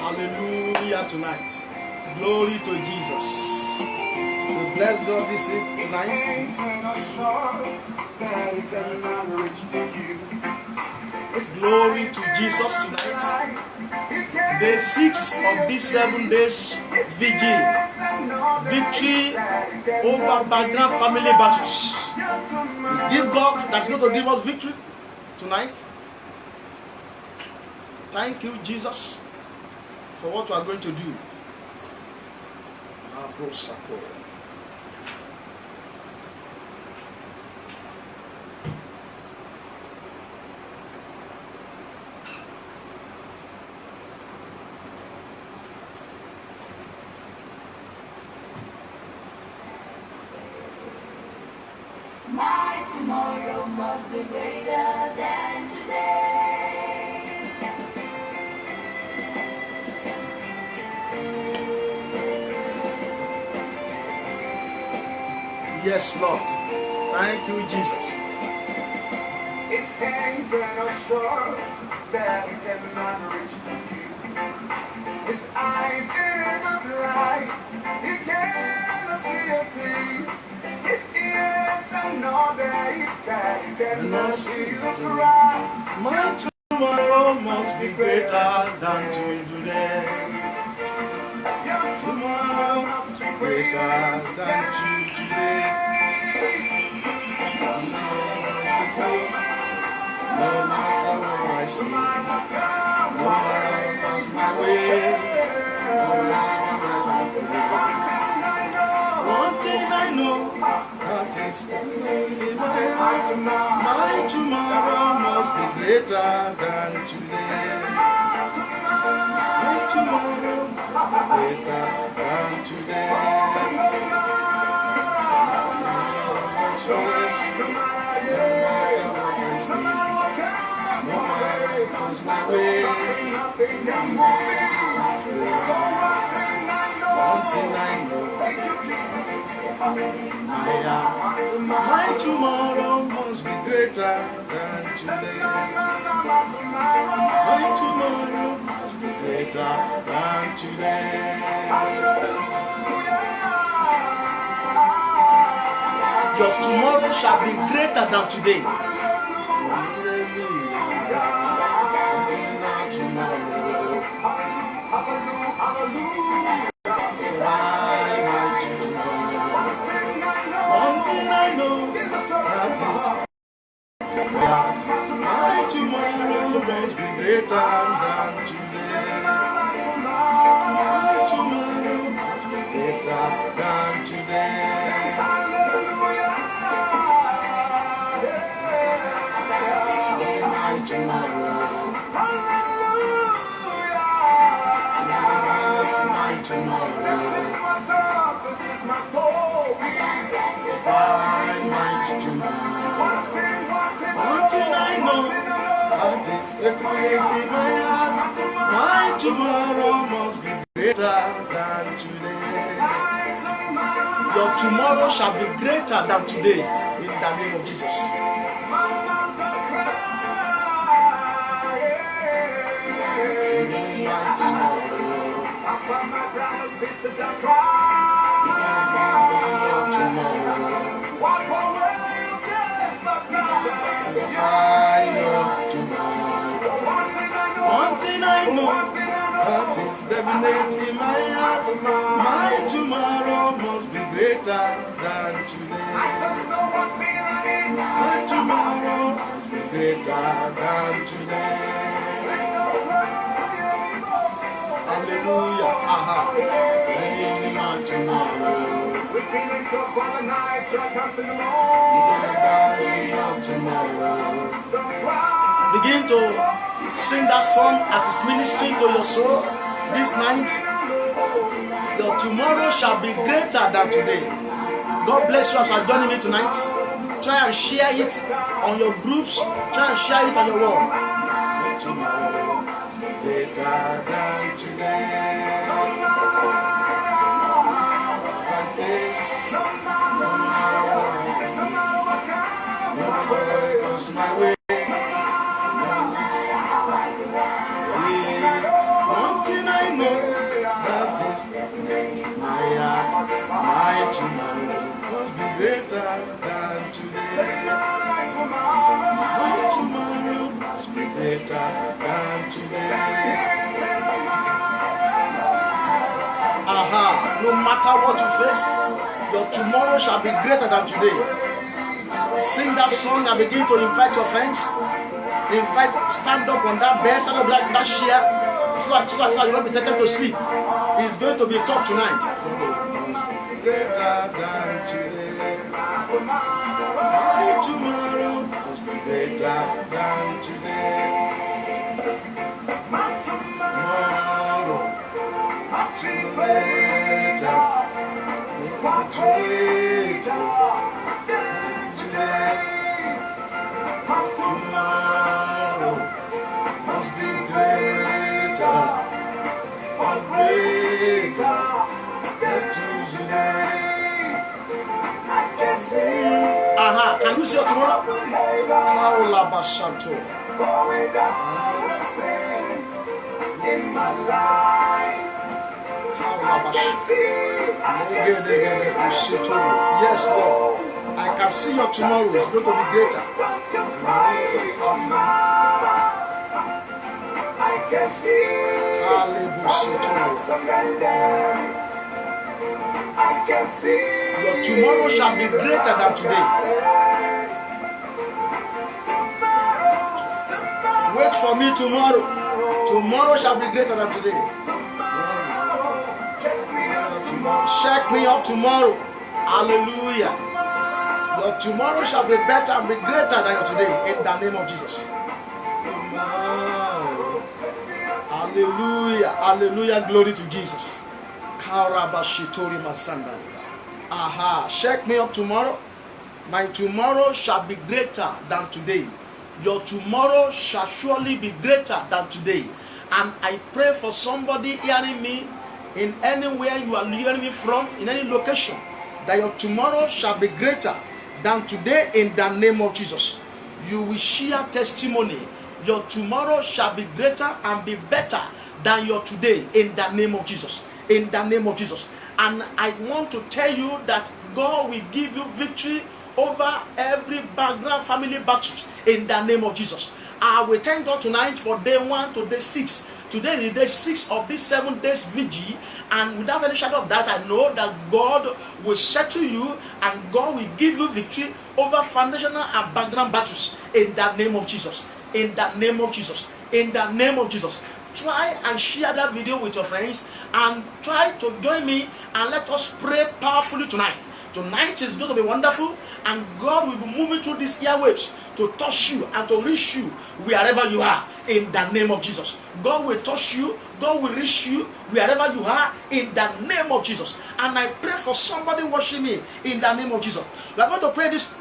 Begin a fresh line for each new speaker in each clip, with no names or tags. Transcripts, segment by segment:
Hallelujah tonight. Glory to Jesus. We bless God this tonight. Glory to Jesus tonight. Day 6 of these 7 days vigil. Victory over background family battles. We give God that's going to give us victory tonight. Thank you, Jesus, for what you are going to do.
My tomorrow must be greater than today.
Yes, Lord. Thank you, Jesus.
It's things that are sure that we cannot reach to you. His eyes in the light, he cannot see a thing. His ears and all that he cannot feel the cry.
My tomorrow must be greater than today.
Your tomorrow must be
Greater than today. No matter what I see, no matter what comes my way, one thing I know, that is my tomorrow must be greater than today. My tomorrow must be greater than today. My way. One thing I know, my tomorrow must be greater than today. My tomorrow must be greater than today. Your tomorrow shall be greater than today. One thing I know, that is my tomorrow must be greater than today. My tomorrow must be greater than today. My tomorrow. My tomorrow.
This is my song, this is my story.
My tomorrow. One thing I know, that is great in my heart. My tomorrow must be greater than today. Your tomorrow shall be greater than today in the name of Jesus. One thing I know, that is definitely my heart. My tomorrow must be greater than today. My tomorrow must be greater than today. Hallelujah. Aha. My tomorrow.
We're feeling close for the night, joy comes in the morning.
Tomorrow.
Don't cry.
Begin to sing that song as it's ministering to your soul this night. Your tomorrow shall be greater than today. God bless you as you are joining me tonight. Try and share it on your groups. Try and share it on your wall. Your tomorrow must be greater than today. My way. One thing I I know that is my heart, my tomorrow must be greater than today. My tomorrow must be greater than today. Aha, no matter what you face, your tomorrow shall be greater than today. Sing that song and begin to invite your friends. Stand up on that bed, stand up like that chair. So you won't be taken to sleep. It's going to be tough tonight. Greater than today. My tomorrow must be greater than today. My tomorrow must be greater. Greater than today. My tomorrow must be greater. Greater than today. I can see. Aha, can you see it tomorrow? Going down the same in my life. I can see. Yes, Lord. I can see your tomorrow is going to be greater. I can see. I can see. Your tomorrow shall be greater than today. Wait for me tomorrow. Tomorrow shall be greater than today. Check me up tomorrow. Hallelujah. Your tomorrow shall be better and be greater than your today in the name of Jesus. Hallelujah. Hallelujah. Glory to Jesus. Aha. Check me up tomorrow. My tomorrow shall be greater than today. Your tomorrow shall surely be greater than today. And I pray for somebody hearing me in anywhere you are hearing me from, in any location, that your tomorrow shall be greater than today in the name of Jesus. You will share testimony. Your tomorrow shall be greater and be better than your today in the name of Jesus. In the name of Jesus. And I want to tell you that God will give you victory over every background family battles in the name of Jesus. I will thank God tonight for day 1 to day 6. Today is day 6 of this 7 days vigil, and without any shadow of that, I know that God will settle you and God will give you victory over foundational and background battles in the name of Jesus. In the name of Jesus. In the name of Jesus. Try and share that video with your friends and try to join me and let us pray powerfully tonight. Tonight is going to be wonderful, and God will be moving through these airwaves to touch you and to reach you wherever you are in the name of Jesus. God will touch you, God will reach you wherever you are in the name of Jesus. And I pray for somebody watching me in the name of Jesus. We are going to pray this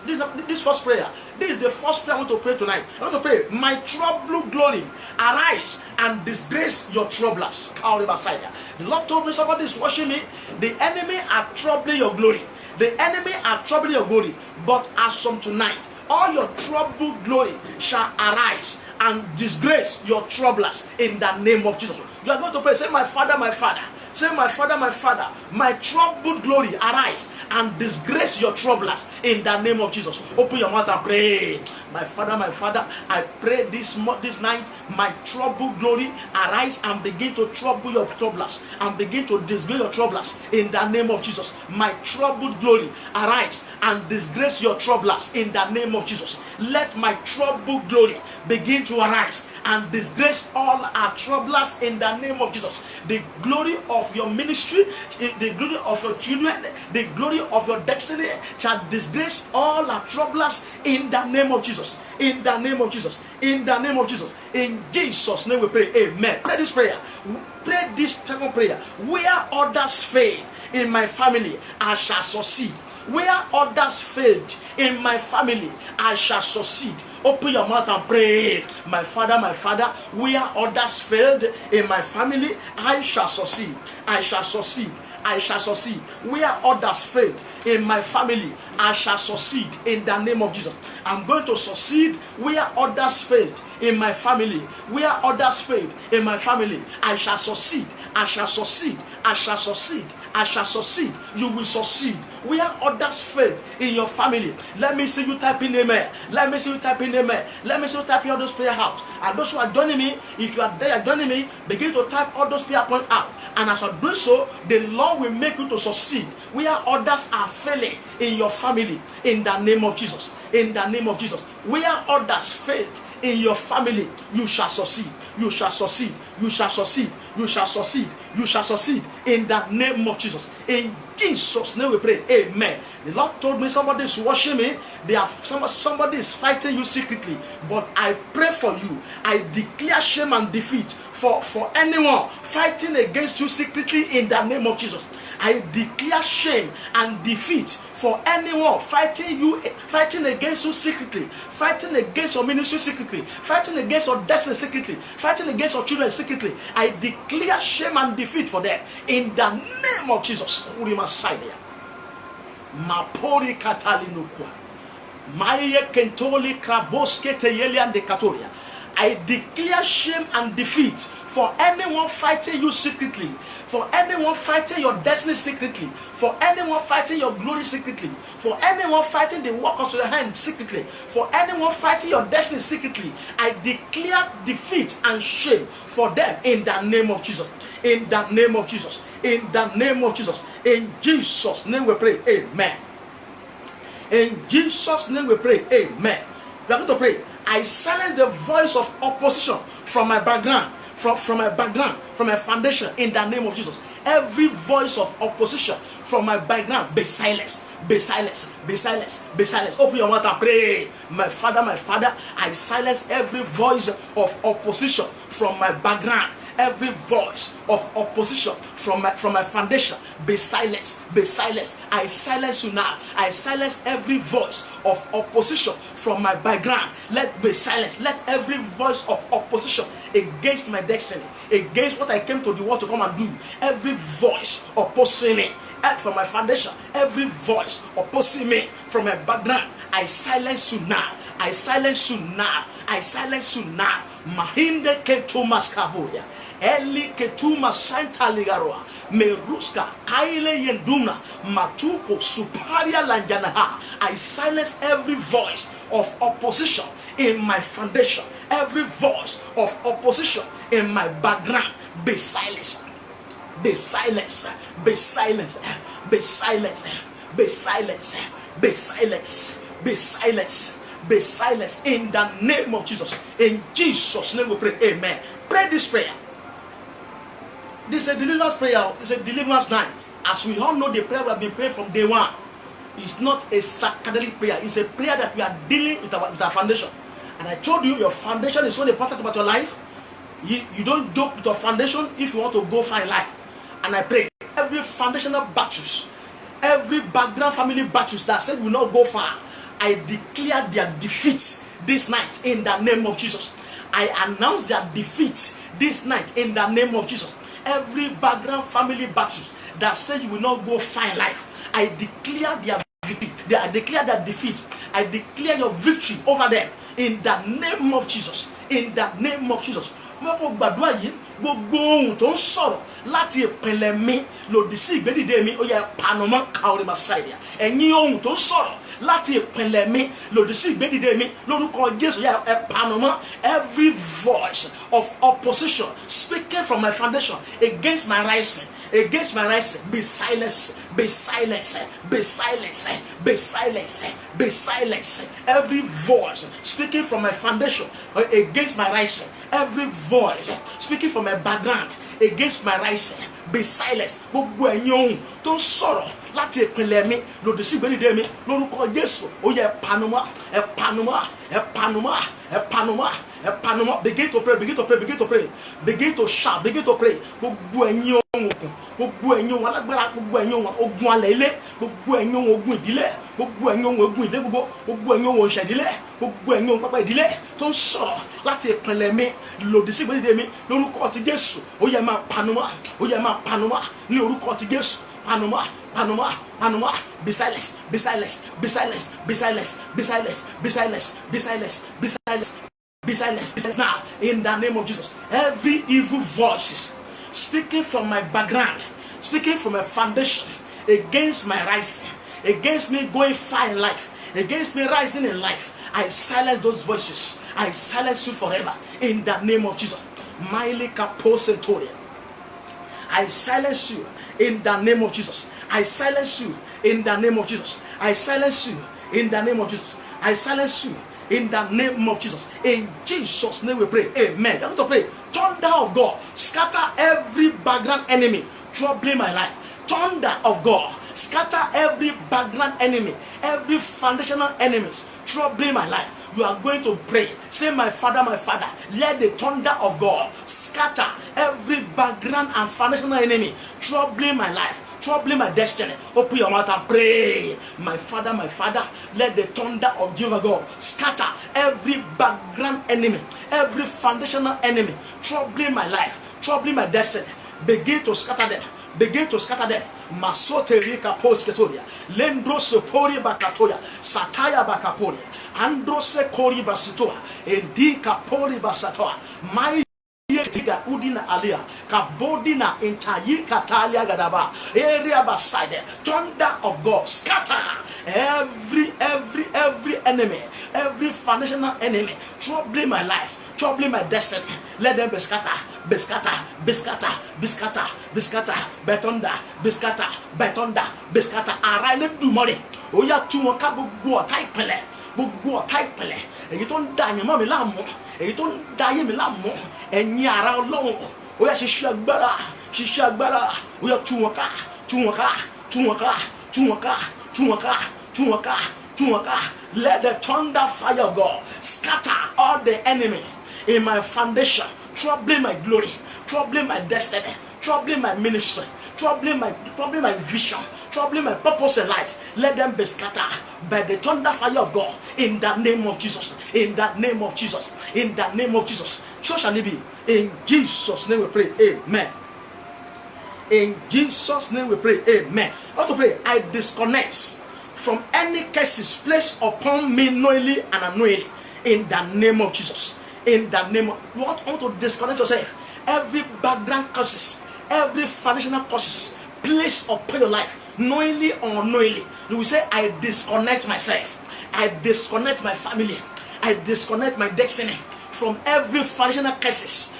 first prayer. This is the first prayer I want to pray tonight. I want to pray, my troubled glory, arise and disgrace your troublers. The Lord told me somebody is watching me. The enemy are troubling your glory. The enemy are troubling your glory. But as from tonight, all your troubled glory shall arise and disgrace your troublers in the name of Jesus. You are going to pray, say, my Father, my Father. Say, my Father, my Father, my troubled glory arise and disgrace your troublers in the name of Jesus. Open your mouth and pray. My Father, I pray this night, my troubled glory arise and begin to trouble your troublers and begin to disgrace your troublers in the name of Jesus. My troubled glory arise and disgrace your troublers in the name of Jesus. Let my troubled glory begin to arise and disgrace all our troublers in the name of Jesus. The glory of your ministry, the glory of your children, the glory of your destiny shall disgrace all our troublers in the name of Jesus. In the name of Jesus. In the name of Jesus. In Jesus' name we pray. Amen. Pray this prayer. Pray this second prayer. Where others fail in my family, I shall succeed. Where others failed in my family, I shall succeed. Open your mouth and pray. My Father, where others failed in my family, I shall succeed. I shall succeed. I shall succeed. Where others failed in my family, I shall succeed in the name of Jesus. I'm going to succeed where others failed in my family. Where others failed in my family, I shall succeed. I shall succeed. I shall succeed. I shall succeed. You will succeed. Where others fail in your family, let me see you type in amen. Let me see you type in amen. Let me see you type in all those prayer out. And those who are joining me, if you are there joining me, begin to type all those prayer points out. And as you do so, the Lord will make you to succeed where others are failing in your family. In the name of Jesus. In the name of Jesus. Where others failed in your family, you shall succeed. You shall succeed. You shall succeed. You shall succeed. You shall succeed in the name of Jesus. In Jesus' name we pray. Amen. The Lord told me somebody is watching me. Somebody is fighting you secretly. But I pray for you. I declare shame and defeat for anyone fighting against you secretly in the name of Jesus. I declare shame and defeat for anyone fighting against you secretly, fighting against your ministry secretly, fighting against your destiny secretly, fighting against your children secretly. I declare shame and defeat for them in the name of Jesus. Mapori katalinukwa. Maye kentoli kraboske teyelian de katoria. I declare shame and defeat for anyone fighting you secretly, for anyone fighting your destiny secretly, for anyone fighting your glory secretly, for anyone fighting the work of your hand secretly, for anyone fighting your destiny secretly. I declare defeat and shame for them in the name of Jesus. In the name of Jesus. In the name of Jesus. In Jesus' name we pray. Amen. In Jesus' name we pray. Amen. We are going to pray. I silence the voice of opposition from my background, from my background, from my foundation in the name of Jesus. Every voice of opposition from my background be silenced. Be silenced. Be silenced. Be silenced. Open your mouth and pray. My Father, I silence every voice of opposition from my background. Every voice of opposition from my foundation be silenced. Be silenced. I silence you now. I silence every voice of opposition from my background. Let be silenced. Let every voice of opposition against my destiny, against what I came to the world to come and do, every voice opposing me from my foundation, every voice opposing me from my background, I silence you now. I silence you now. I silence you now. Mahinde ketumas kabuya. Eli ketuma santa ligaroa. Meruska kaile yenduna matuko suparia lanjanaha. I silence every voice of opposition in my foundation. Every voice of opposition in my background be silenced. Be silenced. Be silenced. Be silenced. Be silenced. Be silenced. Be silenced. Be silenced in the name of Jesus. In Jesus' name we pray. Amen. Pray this prayer. This is a deliverance prayer. It's a deliverance night. As we all know, the prayer we have been praying from day one. It's not a psychedelic prayer. It's a prayer that we are dealing with our foundation. And I told you, your foundation is so important about your life. You don't joke with your foundation if you want to go far in life. And I pray every foundational battles, every background family battles that said will not go far, I declare their defeat this night in the name of Jesus. I announce their defeat this night in the name of Jesus. Every background family battles that say you will not go far in life, I declare their victory. I declare their defeat. I declare your victory over them in the name of Jesus. In the name of Jesus. Gbogbo ohun tó ń sọ̀rọ̀ láti ìpínlẹ̀ mi lòdì sí ìgbédìde mi ó yẹ panumọ́ káorí Messiah. Ẹ̀yin ohun tó ń sọ̀rọ̀ láti ìpínlẹ̀ mi lòdì sí ìgbédìde mi lórúkọ Jésù yẹ panumọ́. Every voice of opposition speaking from my foundation against my rising, be silenced, be silenced, be silenced, be silenced, be silenced. Every voice speaking from my foundation against my rising, every voice speaking from my background against my rising, be silenced. Gbogbo ẹ̀yin ohun tó ń sọ̀rọ̀ láti ìpínlẹ̀ mi lòdì sí ìgbédìde mi lórúkọ Jésù ó yẹ panumọ́, ẹ panumọ́, ẹ panumọ́, ẹ panumọ́, ẹ panumọ́. Begin to pray, begin to pray, begin to pray, begin to shout, begin to pray. Gbogbo ẹ̀yin ohun òkun, gbogbo ẹ̀yin ohun alágbára, gbogbo ẹ̀yin ohun ogun alẹ́ ilé, gbogbo ẹ̀yin ohun ogun ìdílé, gbogbo ẹ̀yin ohun ogun ìdílé, gbogbo ẹ̀yin ohun ìṣẹ̀dílé, gbogbo ẹ̀yin ohun pápá ìdílé tó ń sọ̀rọ̀ láti ìpínlẹ̀ mi lòdì sí ìgbédìde mi lórúkọ ti Jésù ó yẹ máa panumọ́, ó yẹ máa panumọ́ ní orúkọ ti Jésù. Panumọ́, panumọ́, panumọ́. Be silenced, be silenced, be silenced, be silenced, be silenced, be silenced, be silenced, be silenced, be silenced, be silenced now in the name of Jesus. Every evil voices speaking from my background, speaking from a foundation against my rising, against me going far in life, against me rising in life, I silence those voices. I silence you forever in the name of Jesus. Miley Kaposentoria. I silence you in the name of Jesus. I silence you in the name of Jesus. I silence you in the name of Jesus. I silence you in the name of Jesus. In Jesus' name we pray. Amen. I'm going to pray. Thunder of God, scatter every background enemy troubling my life. Thunder of God, scatter every background enemy, every foundational enemies troubling my life. You are going to pray. Say, my Father, let the thunder of God scatter every background and foundational enemy troubling my life, troubling my destiny. Open your mouth and pray. My Father, let the thunder of Jehovah God scatter every background enemy, every foundational enemy troubling my life, troubling my destiny. Begin to scatter them. Begin to scatter them. Masote rika posketoria, lendro sopori bakatoya, sataya bakaporia, androse kori basitoa, endika pori basatoa, my tiga udina alia, kabodina intayi katalia gadaba, area beside thunder of God, scatter every enemy, every foundational enemy troubling my life, troubling my destiny. Let them be scattered, be scattered, be scattered, be scattered, be scattered, betonda, be scattered, betonda, be scattered. Arise do money. Oya tu won ka gbogbo ọ̀tá ìpìlẹ̀. Èyí tó ń da yín mọ́ mi láàmú, èyí tó ń da yín mi láàmú. Ẹ̀yin ara Ọlọ́run. Oya ṣiṣẹ́ agbára. Oya tu won ká, tu won ká, tu won ká, tu won ká, tu won ká, tu won ká, tu won ká. Let the thunder fire of God scatter all the enemies in my foundation, troubling my glory, troubling my destiny, troubling my ministry, troubling my vision, troubling my purpose in life. Let them be scattered by the thunder fire of God in the name of Jesus. In the name of Jesus. In the name of Jesus. So shall it be. In Jesus' name we pray. Amen. In Jesus' name we pray. Amen. I want to pray. I disconnect from any curses placed upon me knowingly and unknowingly. In the name of Jesus. In the name of, you want to disconnect yourself. Every background curses, every foundational curses placed upon your life, knowingly or unknowingly, you will say, I disconnect myself. I disconnect my family. I disconnect my destiny from every foundational curses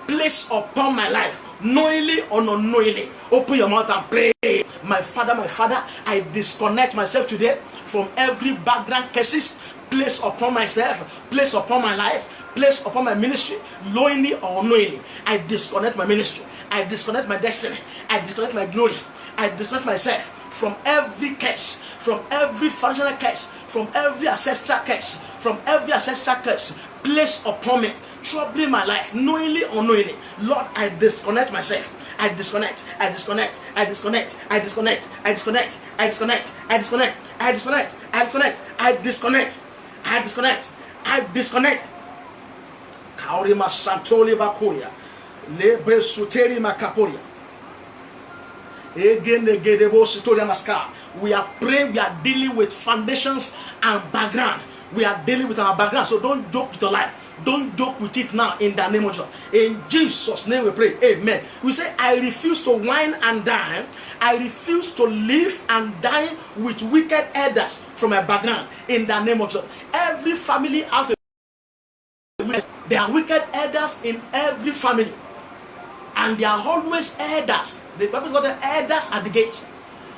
placed upon my life, knowingly or unknowingly. Open your mouth and pray. My Father, I disconnect myself today from every background curses placed upon myself, placed upon my life, placed upon my ministry, knowingly or unknowingly. I disconnect my ministry. I disconnect my destiny. I disconnect my glory. I disconnect myself from every curse, from every foundational curse, from every ancestral curse, placed upon me, troubling my life, knowingly or unknowingly. Lord, I disconnect myself. I disconnect. Kaurima Santoli Bakuria, Lebre Suteri Makaporia. We are praying, we are dealing with foundations and background. We are dealing with our background. So don't joke with your life. Don't joke with it now in the name of Jesus. In Jesus' name we pray. Amen. We say, I refuse to wine and dine. I refuse to live and die with wicked elders from my background. In the name of Jesus. Every family has a, there are wicked elders in every family. And there are always elders. The Bible got the elders at the gate.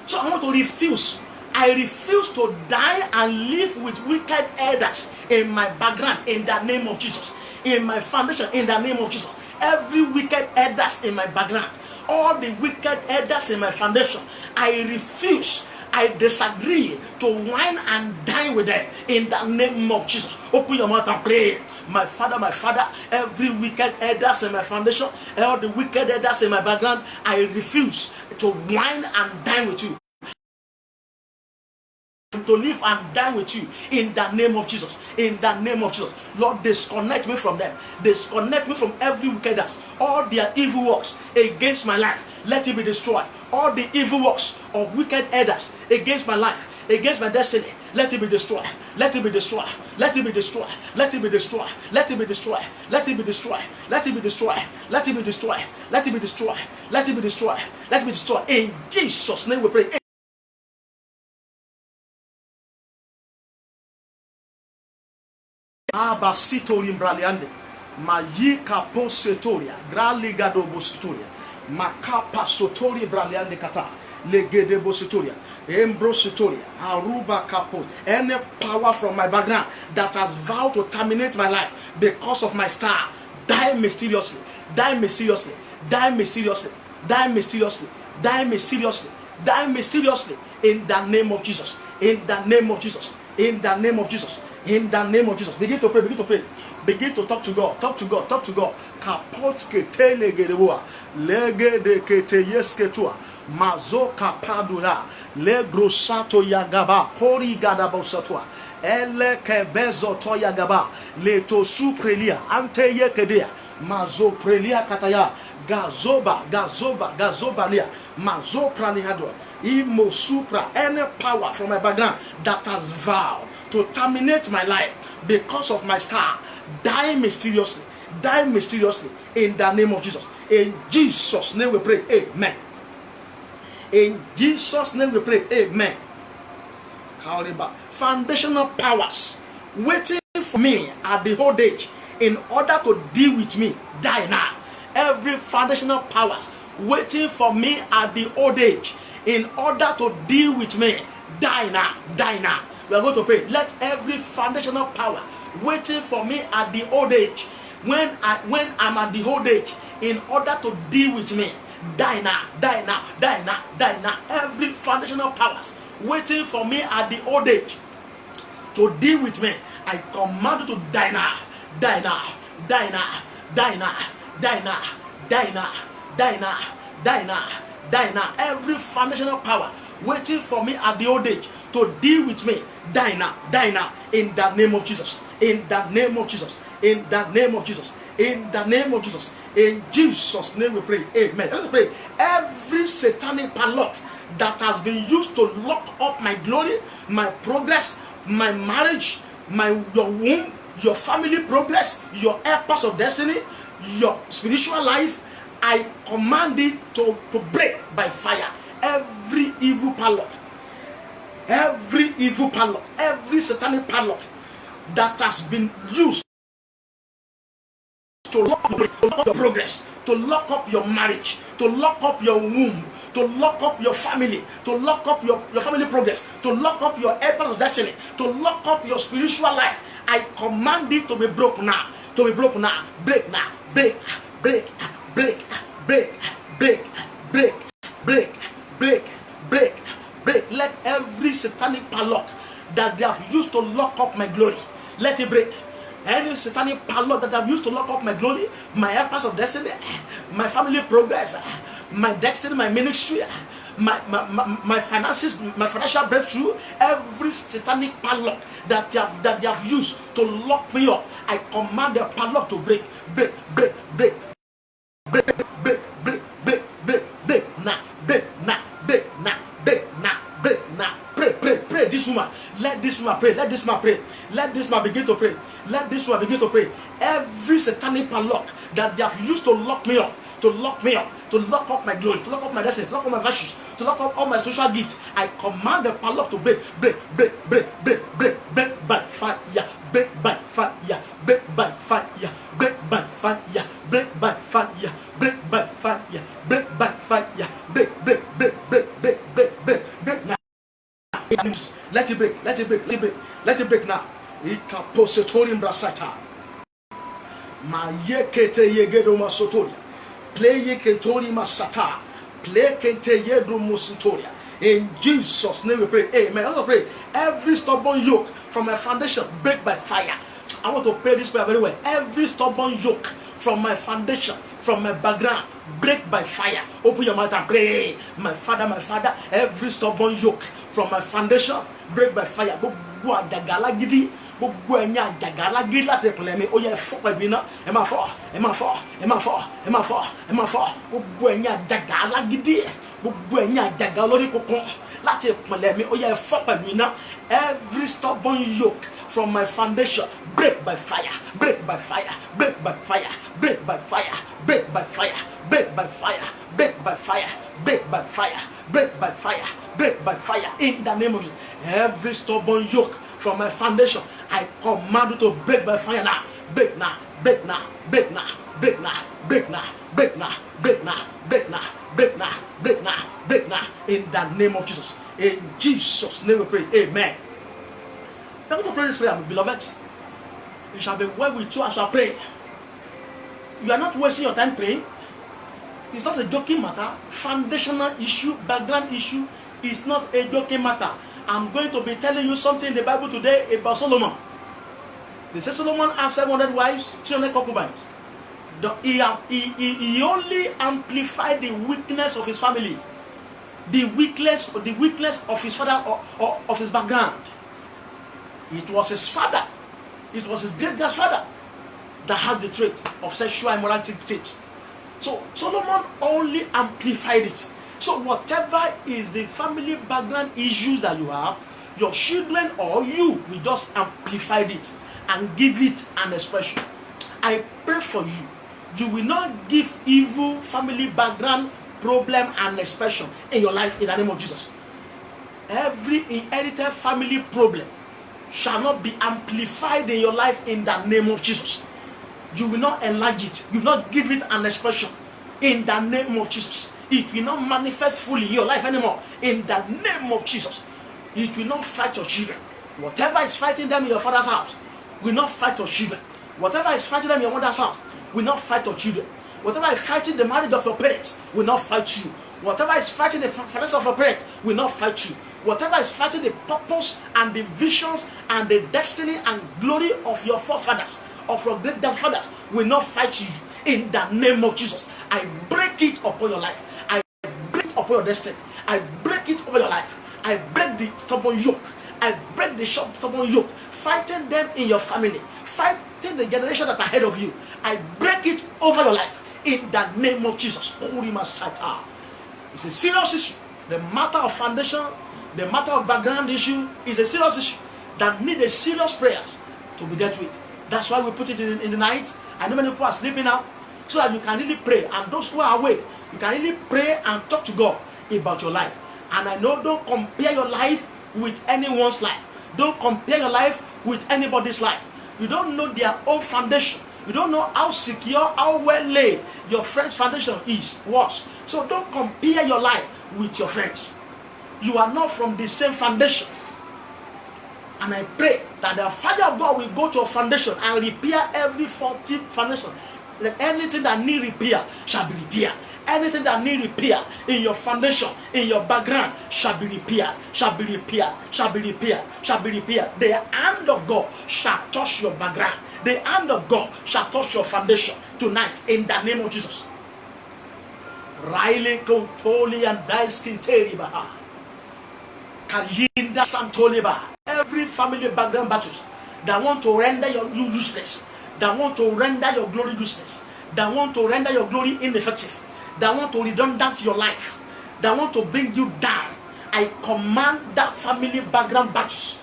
So I want to refuse. I refuse to die and live with wicked elders in my background in the name of Jesus. In my foundation in the name of Jesus. Every wicked elders in my background, all the wicked elders in my foundation, I refuse. I disagree to wine and dine with them in the name of Jesus. Open your mouth and pray. My Father, every wicked elders in my foundation, all the wicked elders in my background, I refuse to wine and dine with you. To live and die with you in the name of Jesus. In the name of Jesus. Lord, disconnect me from them. Disconnect me from every wickedness. All their evil works against my life, let it be destroyed. All the evil works of wicked elders against my life, against my destiny, Let it be destroyed. Let it be destroyed. Let it be destroyed. Let it be destroyed. Let it be destroyed. Let it be destroyed. Let it be destroyed. Let it be destroyed. Let it be destroyed. Let it be destroyed. Let it be destroyed. In Jesus' name we pray. Abasitolim braliande. Mayika posetoria. Graligado bositoria. Makapa sotori braliande kata. Legede bositoria. Embrositoria, Aruba Capo, any power from my background that has vowed to terminate my life because of my star, die mysteriously, die mysteriously, die mysteriously, die mysteriously, die mysteriously, die mysteriously, in the name of Jesus, in the name of Jesus, in the name of Jesus, in the name of Jesus. Begin to pray, begin to pray. Begin to talk to God, talk to God, talk to God. Kapotske telegedeboa, legede kete yesketua, mazoka padua, legrosato yagaba, kori gadabosatua, ele kebezo to yagaba, leto suprelia, ante yekedea, mazo prelia kataya, gazoba, gazoba, gazobalia, mazo pralihadua, imo supra, any power from my background that has vowed to terminate my life because of my star, die mysteriously, die mysteriously, in the name of Jesus. In Jesus' name we pray, amen. In Jesus' name we pray, amen. Foundational powers waiting for me at the old age in order to deal with me, die now. Every foundational powers waiting for me at the old age in order to deal with me, die now, die now. We are going to pray. Let every foundational power waiting for me at the old age, when I'm at the old age, in order to deal with me, die now, die now, die now, die now. Every foundational powers waiting for me at the old age to deal with me, I command you to die now, die now, die now, die now, die now, die now, die now, die now, die now. Every foundational power waiting for me at the old age to deal with me, die now, die now, in the name of Jesus, in the name of Jesus, in the name of Jesus, in the name of Jesus. In Jesus' name we pray, amen. Let's pray. Every satanic padlock that has been used to lock up my glory, my progress, my marriage, your womb, your family progress, your purpose of destiny, your spiritual life, I command it to break by fire. Every evil padlock, every satanic padlock that has been used to lock up your progress, to lock up your marriage, to lock up your womb, to lock up your family, to lock up your family progress, to lock up your purpose of destiny, to lock up your spiritual life, I command it to be broken now, to be broken now. Break now, break, break, break, break, break, break, break, break, break, break. Let every satanic padlock that they have used to lock up my glory, let it break. Any satanic padlock that I've used to lock up my glory, my purpose of destiny, my family progress, my destiny, my ministry, my finances, my financial breakthrough, every satanic padlock that they have used to lock me up, I command the padlock to break, break, break, break, break, break, break, break, break, break, now, break, now, break, now, break, now, break, now. Pray, pray, pray. This woman, let this woman pray. Let this man pray. Let this man begin to pray. Let this one begin to pray. Every satanic padlock that they have used to lock me up, to lock me up, to lock up my glory, to lock up my destiny, to lock up my virtues, to lock up all my spiritual gifts, I command the padlock to break, break, break, break, break, break, break by fire, break by fire, break by fire, break by fire, break by fire, break by fire, break by fire, break, break, break, break, break, break, break, break now. Let it break, let it break, let it break, let it break now. Ikaposetorim brasata. Ma yekete yegedo masotoria. Play yeketori masata. Play kente yedo mosotoria. In Jesus' name we pray. Amen. Also pray. Every stubborn yoke from my foundation break by fire. I want to pray this prayer very well. Every stubborn yoke from my foundation, from my background, break by fire. Open your mouth and pray. My Father, every stubborn yoke from my foundation, break by fire. Gbogbo àjàgà gidi, gbogbo ẹ̀yin àjàgà gidi láti ìpìlẹ̀ mi, ó yẹ fọ́ pẹ̀lú iná, ẹ máa fọ́, ẹ máa fọ́, ẹ máa fọ́, ẹ máa fọ́, ẹ máa fọ́. Gbogbo ẹ̀yin àjàgà gidi, gbogbo ẹ̀yin àjàgà olórí kunkun láti ìpìlẹ̀ mi ó yẹ fọ́ pẹ̀lú iná. Every stubborn yoke from my foundation, break by fire, break by fire, break by fire, break by fire, break by fire, break by fire, break by fire, break by fire, break by fire, break by fire, in the name of Jesus. Every stubborn yoke from my foundation, I command you to break by fire now. Break now, break now, break now, break now, break now, break now, break now, break now, break now, break now, break now, in the name of Jesus. In Jesus' name we pray. Amen. I'm going to pray this prayer, beloved. It shall be well with you as I pray. You are not wasting your time praying. It's not a joking matter. Foundational issue, background issue is not a joking matter. I'm going to be telling you something in the Bible today about Solomon. They say Solomon had 700 wives, 300 concubines. He only amplified the weakness of his family, the weakness of his father or of his background. It was his father, it was his great-grandfather that has the trait of sexual immorality trait. So Solomon only amplified it. So whatever is the family background issues that you have, your children or you will just amplify it and give it an expression. I pray for you. You will not give evil family background problem and expression in your life in the name of Jesus. Every inherited family problem shall not be amplified in your life in the name of Jesus. You will not enlarge it. You will not give it an expression in the name of Jesus. It will not manifest fully in your life anymore in the name of Jesus. It will not fight your children. Whatever is fighting them in your father's house will not fight your children. Whatever is fighting them in your mother's house will not fight your children. Whatever is fighting the marriage of your parents will not fight you. Whatever is fighting the finances of your parents will not fight you. Whatever is fighting the purpose and the visions and the destiny and glory of your forefathers, of your great grandfathers, will not fight you in the name of Jesus. I break it upon your life. I break it upon your destiny. I break it over your life. I break the stubborn yoke. I break the stubborn yoke, fighting them in your family, fighting the generation that are ahead of you. I break it over your life in the name of Jesus. It's a serious issue. The matter of foundation, the matter of background issue is a serious issue that needs a serious prayers to be dealt with. That's why we put it in the night. I know many people are sleeping now, so that you can really pray. And those who are awake, you can really pray and talk to God about your life. And I know, don't compare your life with anyone's life. Don't compare your life with anybody's life. You don't know their own foundation. You don't know how secure, how well laid your friend's foundation was. So don't compare your life with your friends. You are not from the same foundation. And I pray that the fire of God will go to your foundation and repair every faulty foundation. That anything that need repair shall be repaired. Anything that need repair in your foundation, in your background, shall be repaired, shall be repaired, shall be repaired, shall be repaired. The hand of God shall touch your background. The hand of God shall touch your foundation tonight in the name of Jesus. Riley Kompoli and Daiskin Teriba. Kayinda Santoliba. Every family background battles that want to render you useless, that want to render your glory useless, that want to render your glory ineffective, that want to redundant your life, that want to bring you down. I command that family background battles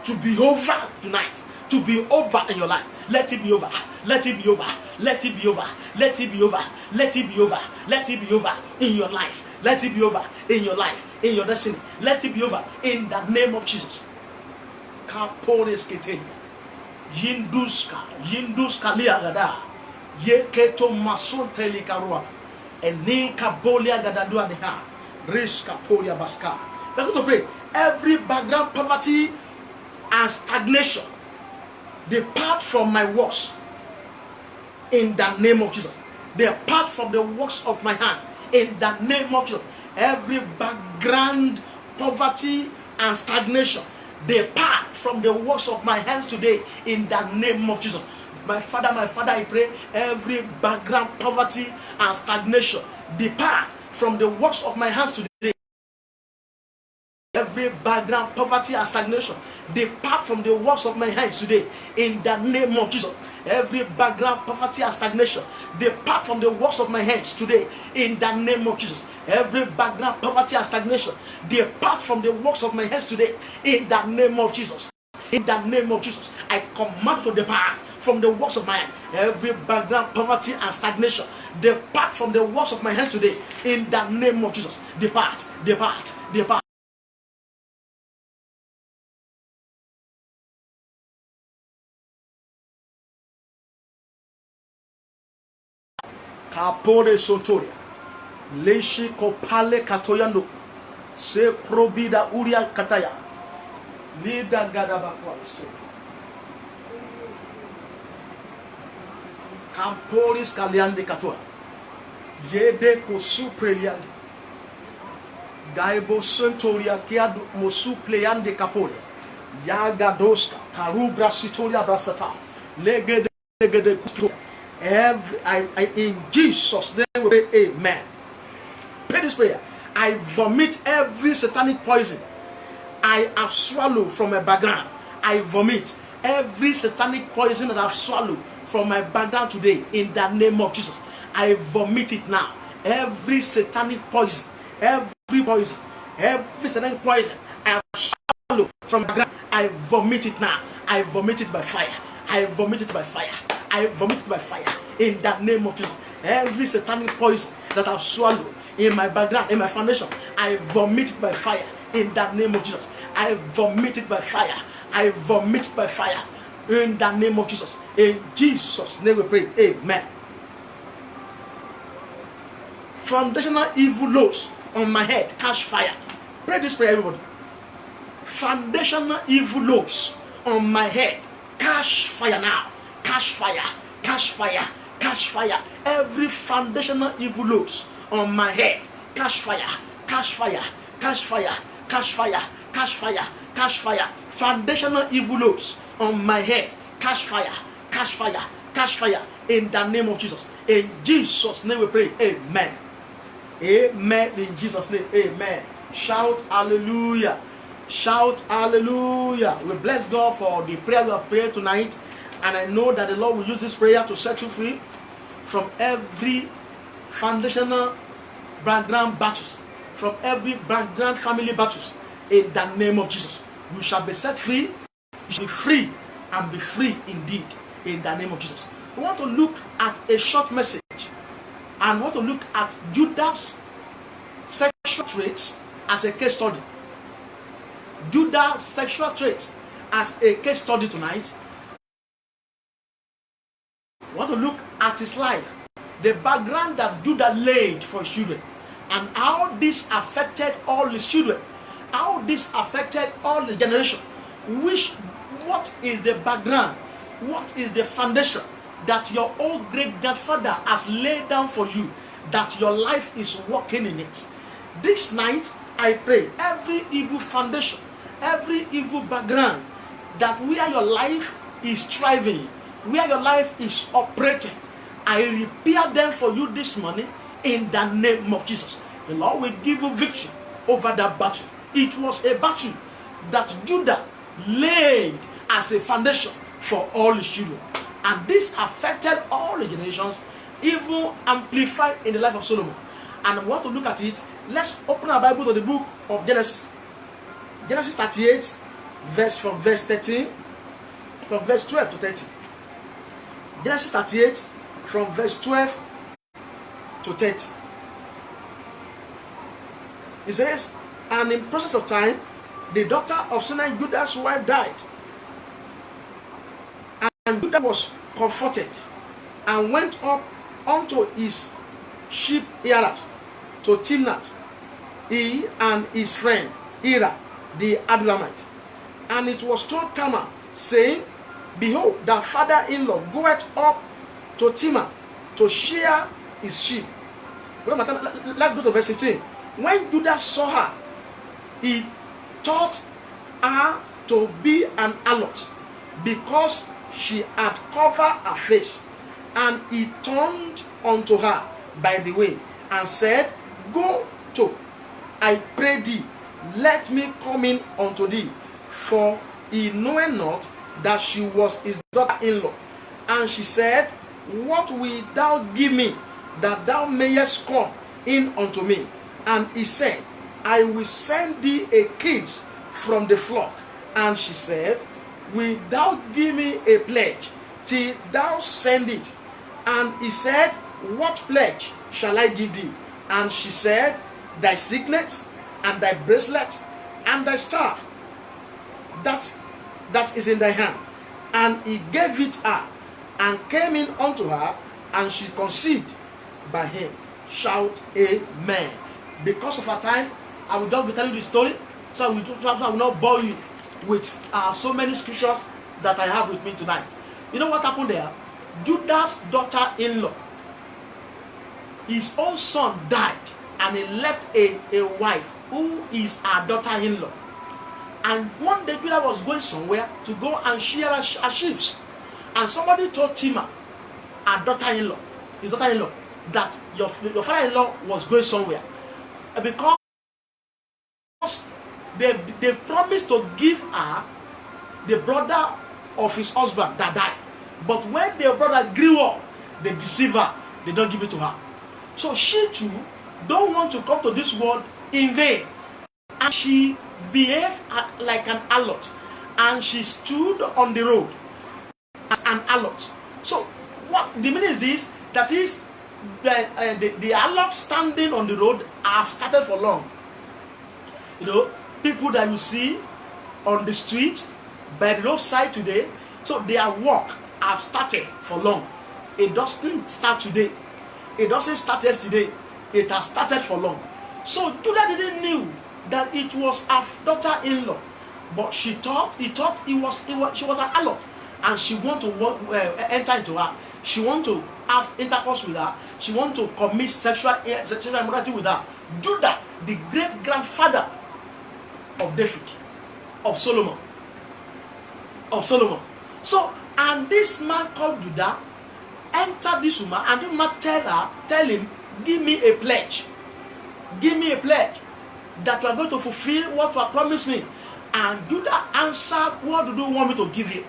to be over tonight, to be over in your life. Let it be over. Let it be over. Let it be over. Let it be over. Let it be over. Let it be over in your life. Let it be over in your life, in your destiny. Let it be over in the name of Jesus. Kaporeskete. Yinduska liagada. Yeketo masunte likarua. Enika bolia gadadua deha. Riska polia baska. We're going to pray. Every background poverty and stagnation depart from my works in the name of Jesus. Depart from the works of my hand in the name of Jesus. Every background poverty and stagnation depart from the works of my hands today in the name of Jesus. My Father, I pray every background poverty and stagnation depart from the works of my hands today. Every every background poverty and stagnation, depart from the works of my hands today in the name of Jesus. Every background poverty and stagnation, depart from the works of my hands today in the name of Jesus. Every background poverty and stagnation, depart from the works of my hands today in the name of Jesus. In the name of Jesus, I command to depart from the works of my hand. Every background poverty and stagnation, depart from the works of my hands today in the name of Jesus. Depart, depart, depart. Kapore Sotoria, Leshi Kopale Katoyando, Se Probida Uria Kataya, Lida Gadabakwa, Camporis Kaliande Katoa, Yede Kosu Preliande, Gaibo Santoria Kiadu Mosu Pleiande Capore, Yagadoska, Karubra Sitoria Brasata, Legede Kusto. In Jesus' name we pray, amen. Pray this prayer. I vomit every satanic poison I have swallowed from my background. I vomit every satanic poison that I've swallowed from my background today in the name of Jesus. I vomit it now. Every satanic poison, every satanic poison I have swallowed from my background, I vomit it now. I vomit it by fire. I vomit it by fire. I vomit it by fire in the name of Jesus. Every satanic poison that I've swallowed in my background, in my foundation, I vomit it by fire in the name of Jesus. I vomit it by fire. I vomit it by fire in the name of Jesus. In Jesus' name we pray, amen. Foundational evil laws on my head, catch fire. Pray this prayer, everybody. Foundational evil laws on my head, catch fire now. Catch fire, catch fire, catch fire. Every foundational evil laws on my head, catch fire, catch fire, catch fire, catch fire, catch fire, catch fire. Foundational evil laws on my head, catch fire, catch fire, catch fire. In the name of Jesus. In Jesus' name we pray, amen. Amen. In Jesus' name, amen. Shout hallelujah. Shout hallelujah. We bless God for the prayer we have prayed tonight. And I know that the Lord will use this prayer to set you free from every foundational background battles, from every background family battles. In the name of Jesus, you shall be set free. You shall be free and be free indeed. In the name of Jesus. We want to look at a short message and want to look at Judah's sexual traits as a case study. Judah's sexual traits as a case study tonight. We want to look at his life, the background that Judah laid for his children, and how this affected all his children, how this affected all the generation. What is the background? What is the foundation that your old great grandfather has laid down for you, that your life is walking in it? This night, I pray every evil foundation, every evil background, that where your life is thriving, where your life is operating, I repair them for you this morning in the name of Jesus. The Lord will give you victory over that battle. It was a battle that Judah laid as a foundation for all his children. And this affected all the generations, even amplified in the life of Solomon. And I want to look at it. Let's open our Bible to the book of Genesis. Genesis 38, from verse 13, from verse 12 to 30. Genesis 38, from verse 12 to 30. It says, and in process of time, the daughter of Sinai, Judah's wife, died. And Judah was comforted and went up unto his sheep ears to Timnath, he and his friend Ira the Adullamite. And it was told Tamar, saying, behold, thy father-in-law goeth up to Timnath to shear his sheep. Let's go to verse 15. When Judah saw her, he thought her to be an harlot, because she had covered her face. And he turned unto her by the way, and said, go to, I pray thee, let me come in unto thee, for he knoweth not that she was his daughter-in-law. And she said, what wilt thou give me, that thou mayest come in unto me? And he said, I will send thee a kid from the flock. And she said, wilt thou give me a pledge till thou send it? And he said, what pledge shall I give thee? And she said, thy signet, and thy bracelet, and thy staff that is in thy hand. And he gave it her, and came in unto her, and she conceived by him. Shout amen. Because of our time, I will just be telling you the story, so I will not bore you with so many scriptures that I have with me tonight. You know what happened there? Judah's daughter-in-law, his own son died, and he left a wife who is her daughter-in-law. And one day Judah was going somewhere to go and shear her sheep, and somebody told Tamar, her daughter-in-law, his daughter-in-law, that your father-in-law was going somewhere, because they promised to give her the brother of his husband that died. But when their brother grew up, they deceive her. They don't give it to her. So she too don't want to come to this world in vain. And she behaved like an harlot. And she stood on the road as an harlot. So what the meaning is this? That is, the harlot standing on the road have started for long. You know, people that you see on the street, by the roadside today, so their work have started for long. It doesn't start today. It doesn't start yesterday. It has started for long. So Judah didn't know that it was her daughter-in-law, but she thought she was an harlot, and she want to enter into her. She want to have intercourse with her. She want to commit sexual immorality with her. Judah, the great grandfather of David, of Solomon. So, and this man called Judah entered this woman, and the woman tell him, give me a pledge. Give me a pledge that you are going to fulfill what you have promised me. And Judah answered, what do you want me to give you?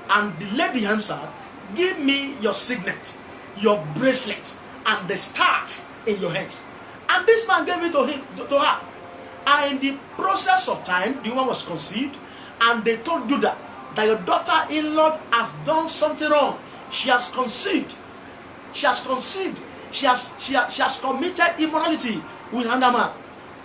And the lady answered, give me your signet, your bracelet, and the staff in your hands. And this man gave it to her. And in the process of time, the woman was conceived, and they told Judah that your daughter-in-law has done something wrong. She has conceived. She has conceived. She has committed immorality with another man.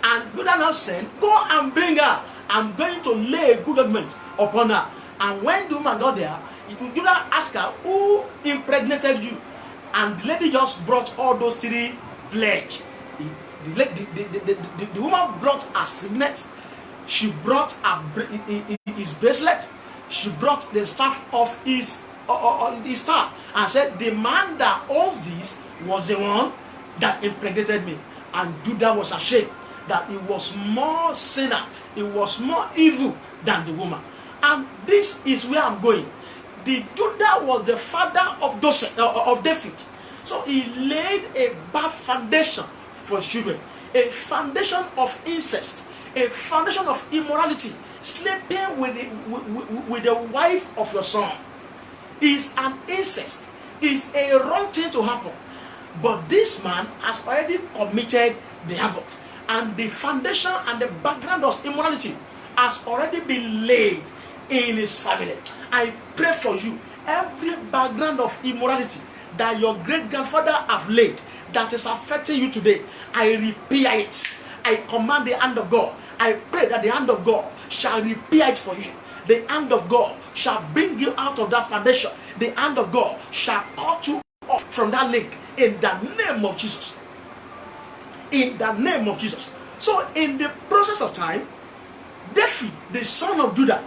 And Judah now said, go and bring her. I'm going to lay a good judgment upon her. And when the woman got there, Judah asked her, who impregnated you? And the lady just brought all those three pledges. The woman brought her signet. She brought his bracelet. She brought the staff of his staff, and said, the man that owns this was the one that impregnated me. And Judah was ashamed that he was more sinner, he was more evil than the woman. And this is where I'm going. The Judah was the father of David. So he laid a bad foundation for children, a foundation of incest, a foundation of immorality, sleeping with the wife of your son. Is an incest, is a wrong thing to happen. But this man has already committed the havoc, and the foundation and the background of immorality has already been laid in his family. I pray for you, every background of immorality that your great-grandfather have laid that is affecting you today, I repair it. I command the hand of God. I pray that the hand of God shall repair it for you. The hand of God shall bring you out of that foundation. The hand of God shall cut you off from that link in the name of Jesus. In the name of Jesus. So in the process of time, David, the son of Judah,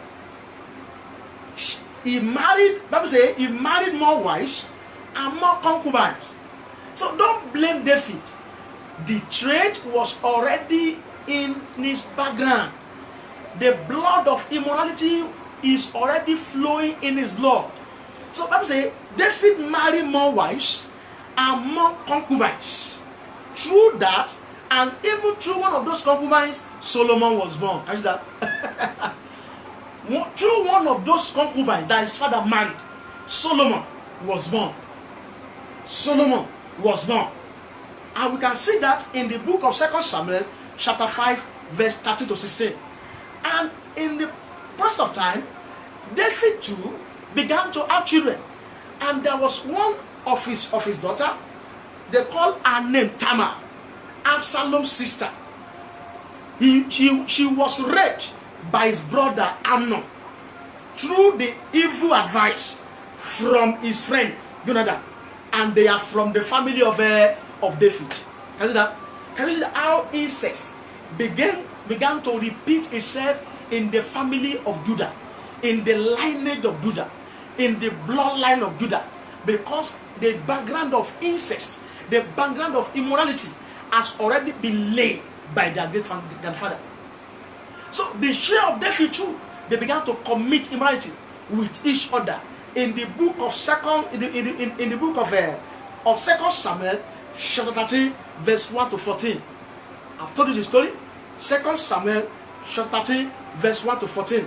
he married, Bible says, he married more wives and more concubines. So don't blame David. The trait was already in his background. The blood of immorality is already flowing in his blood. So Bible says David married more wives and more concubines. Through that, And even through one of those concubines, Solomon was born. Can you see that? Through one of those concubines that his father married, Solomon was born. Solomon was born. And we can see that in the book of 2 Samuel, chapter 5, verse 13 to 16. And in the process of time, David too began to have children. And there was one of his daughter, they call her name Tamar, Absalom's sister. She was raped by his brother Amnon through the evil advice from his friend Jonathan, and they are from the family of David. Can you see that? Can you see how incest began to repeat itself in the family of Judah, in the lineage of Judah, in the bloodline of Judah, because the background of incest, the background of immorality has already been laid by their great grandfather. So the children of David too, they began to commit immorality with each other. In the book of of 2 Samuel, chapter 13, verse 1 to 14. I've told you the story. 2 Samuel, chapter 13, verse 1 to 14.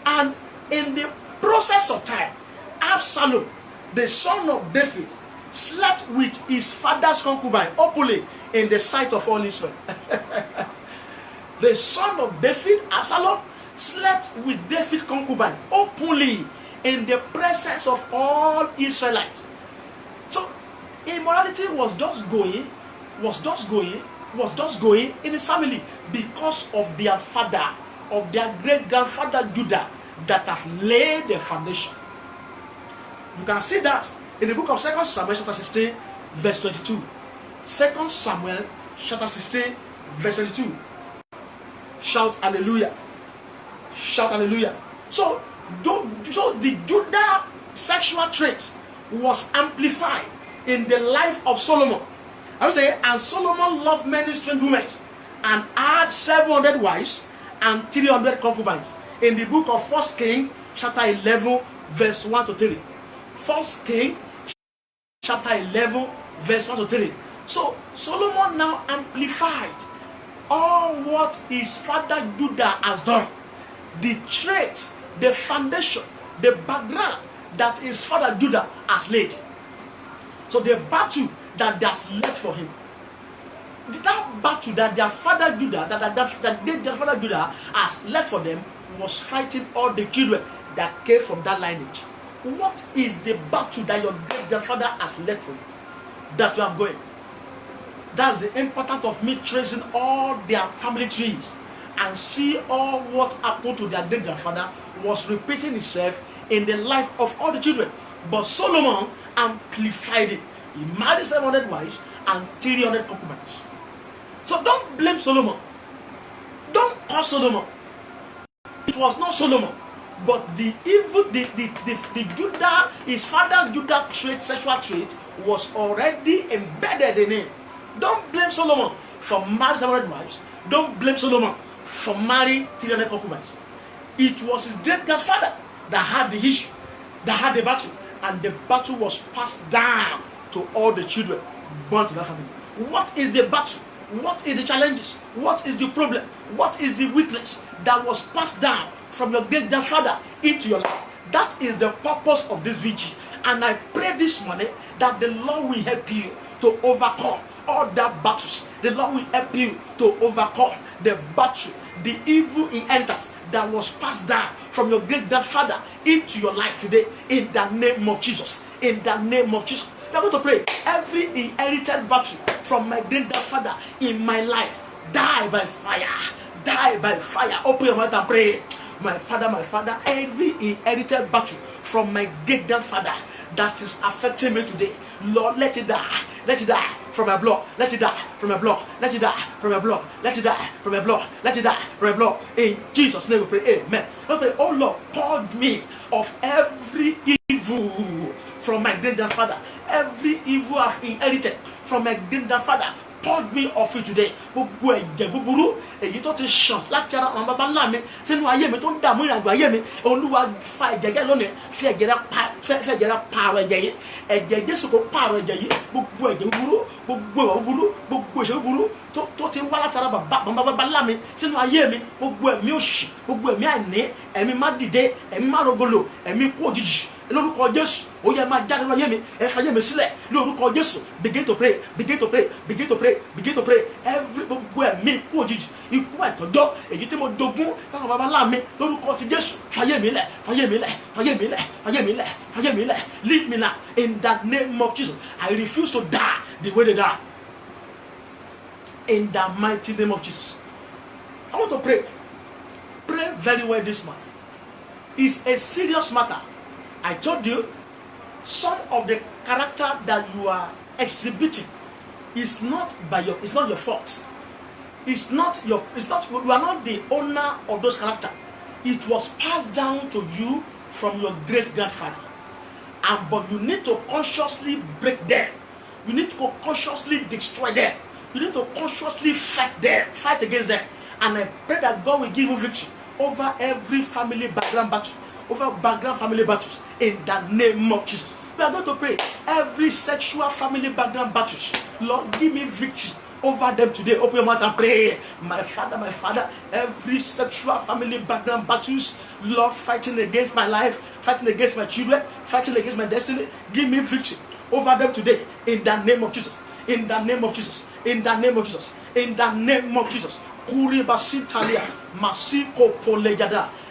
And in the process of time, Absalom, the son of David, slept with his father's concubine openly in the sight of all Israel. The son of David, Absalom, slept with David's concubine openly in the presence of all Israelites. So immorality was just going in his family because of their father, of their great grandfather Judah, that have laid the foundation. You can see that in the book of 2 Samuel chapter 16, verse 22. 2 Samuel chapter 16, verse 22. Shout hallelujah. Shout hallelujah. So the Judah sexual trait was amplified in the life of Solomon. I would say, and Solomon loved many strange women and had 700 wives and 300 concubines. In the book of 1 King chapter 11, verse 1 to 3. 1 King chapter 11, verse 1 to 3. So Solomon now amplified all what his father Judah has done. The traits, the foundation, the background that his father Judah has laid. So the battle that has left for him, that battle that their father Judah, their father Judah has left for them, was fighting all the children that came from that lineage. What is the battle that your grandfather has left for you? That's where I'm going. That's the importance of me tracing all their family trees and see all what happened to their great grandfather was repeating itself in the life of all the children. But Solomon amplified it. He married 700 wives and 300 concubines. So don't blame Solomon. Don't curse Solomon. It was not Solomon, but the evil, the Judah, his father Judah trait, sexual trait, was already embedded in him. Don't blame Solomon for marrying 700 wives. Don't blame Solomon for marrying 300 concubines. It was his great grandfather that had the issue, that had the battle, and the battle was passed down to all the children born to that family. What is the battle? What is the challenges? What is the problem? What is the weakness that was passed down from your great grandfather into your life? That is the purpose of this vigil. And I pray this morning that the Lord will help you to overcome all that battles. The Lord will help you to overcome the battle, the evil inheritance that was passed down from your great grandfather into your life today, in the name of Jesus. In the name of Jesus. We are going to pray. Every inherited battle from my great grandfather in my life, die by fire. Die by fire. Open your mouth and pray. My Father, every inherited battle from my great grandfather that is affecting me today, Lord, let it die. Let it die from my blood. Let it die from my blood. Let it die from my blood. Let it die from my blood. Let it die from my blood. In Jesus' name we pray. Amen. Let's pray. Oh Lord, purge me of every evil from my great grandfather. Every evil I've inherited from my great grandfather, purge me of it today. Gbogbo ẹ̀jẹ̀ búburú èyí tó ti ṣàn láti ara àwọn baba ńlá mi sínú ayé mi tó ń dààmú ìrìnàjò ayé mi. Olúwa fa ẹ̀jẹ̀ gẹ́ lónìí fi ẹ̀jẹ̀ rẹ̀ pààrọ̀ ẹ̀jẹ̀ yìí. Ẹ̀jẹ̀ Jésù kò pààrọ̀ ẹ̀jẹ̀ yìí. Gbogbo ẹ̀jẹ̀ búburú, gbogbo ìwà búburú, gbogbo ìṣe búburú tó ti wá láti ara baba ńlá mi sínú ayé mi. Gbogbo ẹ̀mí òṣì, gbogbo ẹ̀mí àìní, ẹ̀mí má dìde, ẹ̀mí má rogolo, ẹ̀mí kú òjijì. Lórúkọ Jésù ó yẹ máa jáde lọ́yẹ́ mi ẹ fàyè mi sílẹ̀ lórúkọ Jésù. Begin to pray, begin to pray, begin to pray, begin to pray. Gbogbo ẹ̀mí kú òjijì, ikú àìtọ́jọ́ èyí tí mo jogún láwọn baba ńlá mi lórúkọ ti Jésù fàyè mi lẹ̀, fàyè mi lẹ̀, fàyè mi lẹ̀, fàyè mi lẹ̀, fàyè mi lẹ̀. Leave me now in the name of Jesus. I refuse to die the way they die. In the mighty name of Jesus. I want to pray. Pray very well this month. It's a serious matter. I told you, some of the character that you are exhibiting is not your fault. You are not the owner of those character. It was passed down to you from your great grandfather. But you need to consciously break them. You need to consciously destroy them. You need to consciously fight against them. And I pray that God will give you victory over every family background battle, over background family battles, in the name of Jesus. We are going to pray every sexual family background battles. Lord, give me victory over them today. Open your mouth and pray. My Father, every sexual family background battles, Lord, fighting against my life, fighting against my children, fighting against my destiny, give me victory over them today, in the name of Jesus. In the name of Jesus. In the name of Jesus. In the name of Jesus.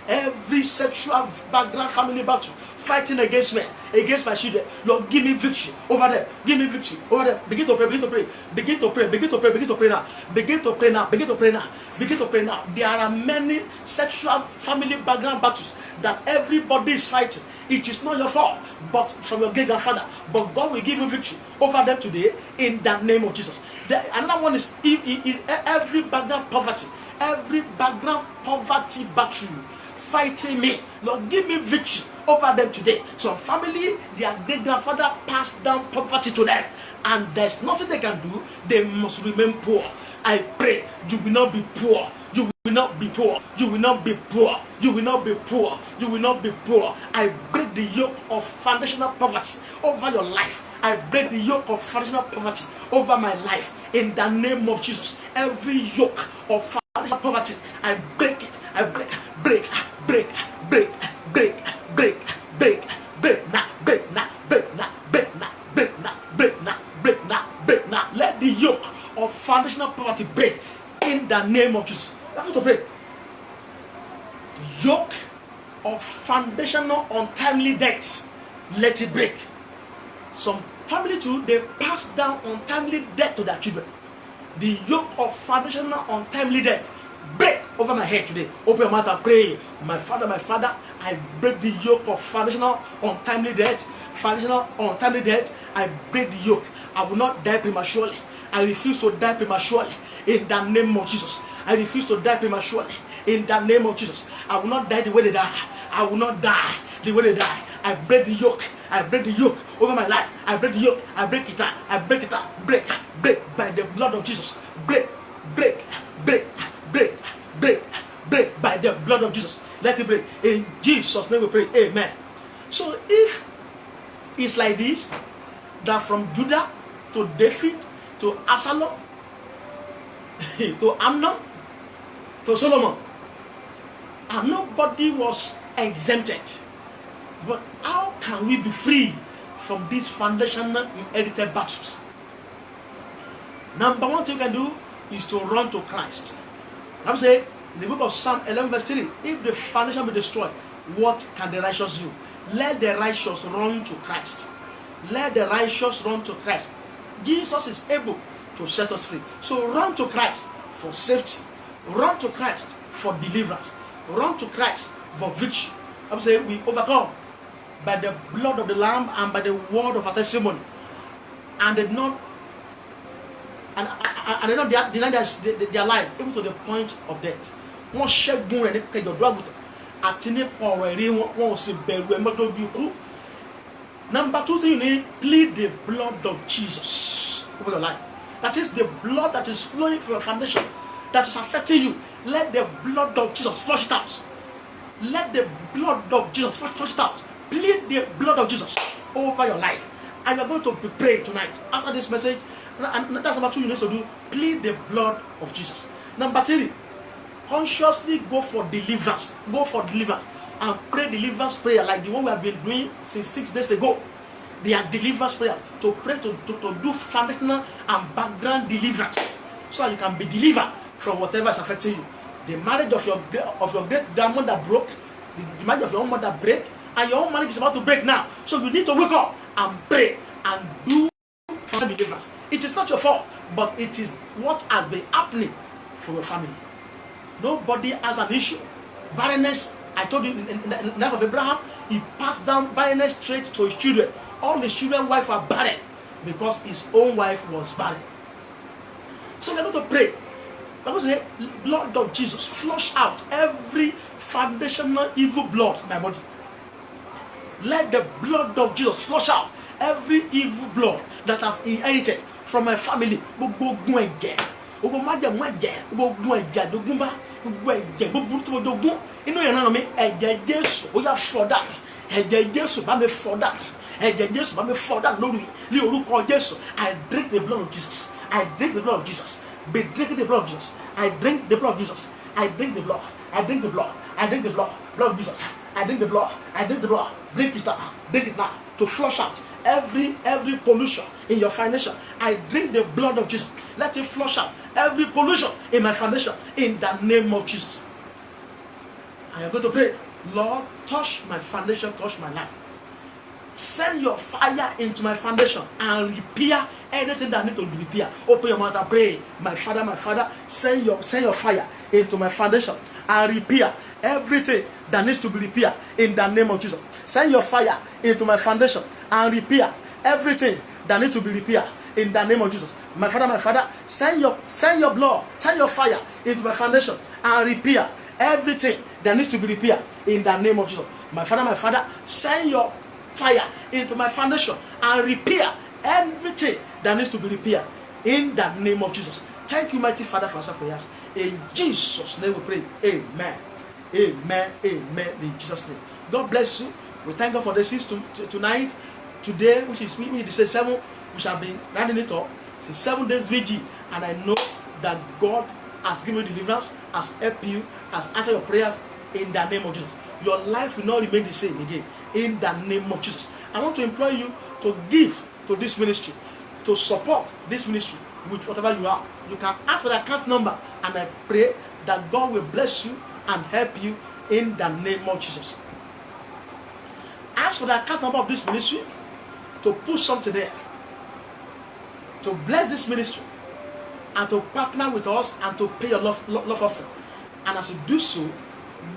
Every sexual background family battle fighting against me, against my children, Lord, give me victory over them. Give me victory over them. Begin to pray, begin to pray, begin to pray, begin to pray, begin to pray now. Begin to pray now, begin to pray now, begin to pray now. There are many sexual family background battles that everybody is fighting. It is not your fault, but from your great grandfather. But God will give you victory over them today, in the name of Jesus. Another one is every background poverty, every background poverty battle fighting me. Lord, give me victory over them today. Some family, their great grandfather passed down poverty to them, and there's nothing they can do. They must remain poor. I pray you will not be poor. You will not be poor. You will not be poor. You will not be poor. You will not be poor. I break the yoke of foundational poverty over your life. I break the yoke of foundational poverty over my life, in the name of Jesus. Every yoke of foundational poverty, I break it. I break now, break now, break now. Let the yoke of foundational poverty break, in the name of Jesus. I'm going to pray. The yoke of foundational untimely deaths, let it break. Some family too, they pass down untimely death to their children. The yoke of foundational untimely death, break over my head today. Open your mouth and pray. My Father, I break the yoke of foundational untimely death. Foundational untimely death, I break the yoke. I will not die prematurely. I refuse to die prematurely, in the name of Jesus. I refuse to die prematurely, in the name of Jesus. I will not die the way they die. I will not die the way they die. I break the yoke. I break the yoke over my life. I break the yoke. I break it out. I break it out. Break by the blood of Jesus. Break by the blood of Jesus. Let it break. In Jesus' name we pray. Amen. So if it's like this, that from Judah to David to Absalom to Amnon to Solomon, and nobody was exempted. But how can we be free from these foundational inherited battles? Number one thing we can do is to run to Christ. I'm saying in the book of Psalm 11 verse 3, if the foundation be destroyed, what can the righteous do? Let the righteous run to Christ. Let the righteous run to Christ. Jesus is able to set us free. So run to Christ for safety. Run to Christ for deliverance. Run to Christ for victory. I'm saying we overcome by the blood of the Lamb and by the word of our testimony. And they not deny their life even to the point of death. Wọ́n ṣẹ́gun rẹ̀ ní kẹjọ dọ́gùtà àti nípa ọ̀rọ̀ ẹ̀rí wọn ò sì bẹ̀rù ẹ̀ mọ́tò bí ikú. Number two thing, you need plead the blood of Jesus over your life. That is the blood that is flowing from your foundation that is affecting you. Let the blood of Jesus flush it out. Let the blood of Jesus flush it out. Plead the blood of Jesus over your life. And you're going to be praying tonight. After this message, and that's number 2 you need to do. Plead the blood of Jesus. Number 3, consciously go for deliverance. Go for deliverance. And pray deliverance prayer like the one we have been doing since 6 days ago. They are deliverance prayer. To pray to do foundational and background deliverance. So you can be delivered from whatever is affecting you. The marriage of your great grandmother broke. The marriage of your own mother break. And your own marriage is about to break now. So you need to wake up and pray and do deliverance. It is not your fault, but it is what has been happening for your family. Nobody has an issue. Barrenness, I told you in the life of Abraham, he passed down barrenness straight to his children. All his children's wives were barren because his own wife was barren. So we're going to pray. We're going to say, Lord of Jesus, flush out every foundational evil blood in my body. Let the blood of Jesus flush out every evil blood that I've inherited from my family. I drink the blood of Jesus. I drink the blood of Jesus. Be drinking the blood of Jesus. I drink the blood of Jesus. I drink the blood. I drink the blood. I drink the blood. Blood of Jesus. I drink the blood. I drink the blood. Drink it now. Drink it now. To flush out every pollution in your foundation. I drink the blood of Jesus. Let it flush out every pollution in my foundation in the name of Jesus. I am going to pray. Lord, touch my foundation, touch my life. Send your fire into my foundation and repair anything that needs to be repaired. Open your mouth and pray. My Father, send your fire into my foundation and repair everything that needs to be repaired in the name of Jesus. Send your fire into my foundation and repair everything that needs to be repaired in the name of Jesus. My Father, send your blood, send your fire into my foundation and repair everything that needs to be repaired in the name of Jesus. My Father, send your fire into my foundation and repair everything that needs to be repaired in the name of Jesus. Thank you, mighty Father, for answer prayers. In Jesus' name we pray. Amen. Amen. Amen. In Jesus' name. God bless you. We thank God for the seeds tonight. Today, which is the 7, we shall be running it up. It's 7 days VG. And I know that God has given you deliverance, has helped you, has answered your prayers in the name of Jesus. Your life will not remain the same again. In the name of Jesus. I want to implore you to give to this ministry, to support this ministry with whatever you are. You can ask for the account number, and I pray that God will bless you and help you in the name of Jesus. Ask for the account number of this ministry to put something there, to bless this ministry, and to partner with us and to pay your love offering. And as you do so,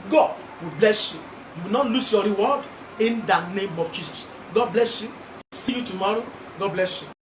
God will bless you. You will not lose your reward in the name of Jesus. God bless you. See you tomorrow. God bless you.